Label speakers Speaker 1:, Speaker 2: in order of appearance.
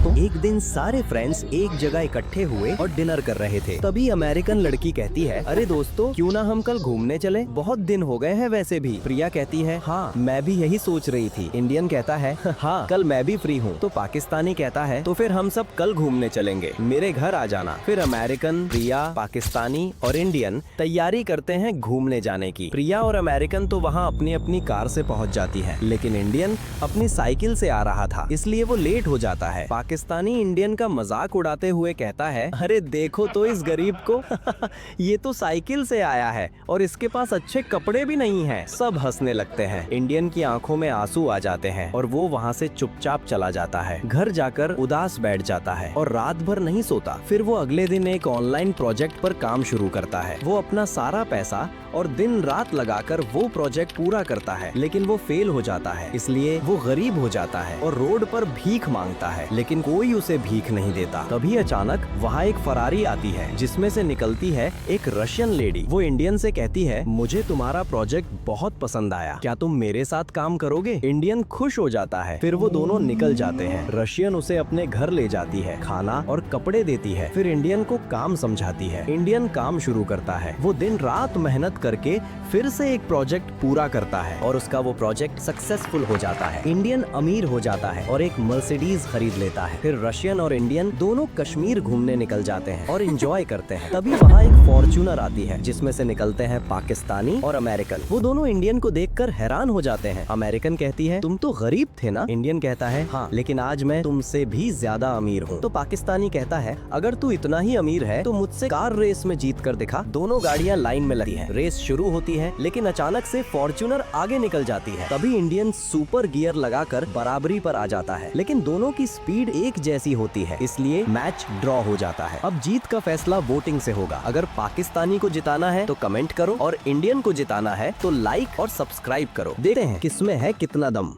Speaker 1: दोस्तों, एक दिन सारे फ्रेंड्स एक जगह इकट्ठे हुए और डिनर कर रहे थे। तभी अमेरिकन लड़की कहती है, अरे दोस्तों, क्यों ना हम कल घूमने चले, बहुत दिन हो गए हैं वैसे भी। प्रिया कहती है, हाँ मैं भी यही सोच रही थी। इंडियन कहता है, हाँ कल मैं भी फ्री हूँ। तो पाकिस्तानी कहता है, तो फिर हम सब कल घूमने चलेंगे, मेरे घर आ जाना। फिर अमेरिकन, प्रिया, पाकिस्तानी और इंडियन तैयारी करते हैं घूमने जाने की। प्रिया और अमेरिकन तो वहाँ अपनी अपनी कार से पहुँच जाती है, लेकिन इंडियन अपनी साइकिल से आ रहा था, इसलिए वो लेट हो जाता है। पाकिस्तानी इंडियन का मजाक उड़ाते हुए कहता है, अरे देखो तो इस गरीब को ये तो साइकिल से आया है और इसके पास अच्छे कपड़े भी नहीं हैं। सब हंसने लगते हैं। इंडियन की आंखों में आंसू आ जाते हैं और वो वहाँ से चुपचाप चला जाता है। घर जाकर उदास बैठ जाता है और रात भर नहीं सोता। फिर वो अगले दिन एक ऑनलाइन प्रोजेक्ट पर काम शुरू करता है। वो अपना सारा पैसा और दिन रात लगाकर वो प्रोजेक्ट पूरा करता है, लेकिन वो फेल हो जाता है, इसलिए वो गरीब हो जाता है और रोड पर भीख मांगता है, लेकिन कोई उसे भीख नहीं देता। तभी अचानक वहाँ एक फरारी आती है, जिसमें से निकलती है एक रशियन लेडी। वो इंडियन से कहती है, मुझे तुम्हारा प्रोजेक्ट बहुत पसंद आया, क्या तुम मेरे साथ काम करोगे? इंडियन खुश हो जाता है। फिर वो दोनों निकल जाते हैं। रशियन उसे अपने घर ले जाती है, खाना और कपड़े देती है। फिर इंडियन को काम समझाती है। इंडियन काम शुरू करता है। वो दिन रात मेहनत करके फिर से एक प्रोजेक्ट पूरा करता है और उसका वो प्रोजेक्ट सक्सेसफुल हो जाता है। इंडियन अमीर हो जाता है और एक मर्सिडीज खरीद लेता है। फिर रशियन और इंडियन दोनों कश्मीर घूमने निकल जाते हैं और एंजॉय करते हैं। तभी वहाँ एक फॉर्च्यूनर आती है, जिसमें से निकलते हैं पाकिस्तानी और अमेरिकन। वो दोनों इंडियन को देखकर हैरान हो जाते हैं। अमेरिकन कहती है, तुम तो गरीब थे ना? इंडियन कहता है, हाँ लेकिन आज मैं तुमसे भी ज्यादा अमीर हूँ। तो पाकिस्तानी कहता है, अगर तू इतना ही अमीर है तो मुझसे कार रेस में जीत कर दिखा। दोनों गाड़ियाँ लाइन में लगी है। रेस शुरू होती है, लेकिन अचानक से फॉर्च्यूनर आगे निकल जाती है। तभी इंडियन सुपर गियर लगाकर बराबरी पर आ जाता है, लेकिन दोनों की स्पीड एक जैसी होती है, इसलिए मैच ड्रॉ हो जाता है। अब जीत का फैसला वोटिंग से होगा। अगर पाकिस्तानी को जिताना है तो कमेंट करो और इंडियन को जिताना है तो लाइक और सब्सक्राइब करो। देखते हैं किसमें है कितना दम।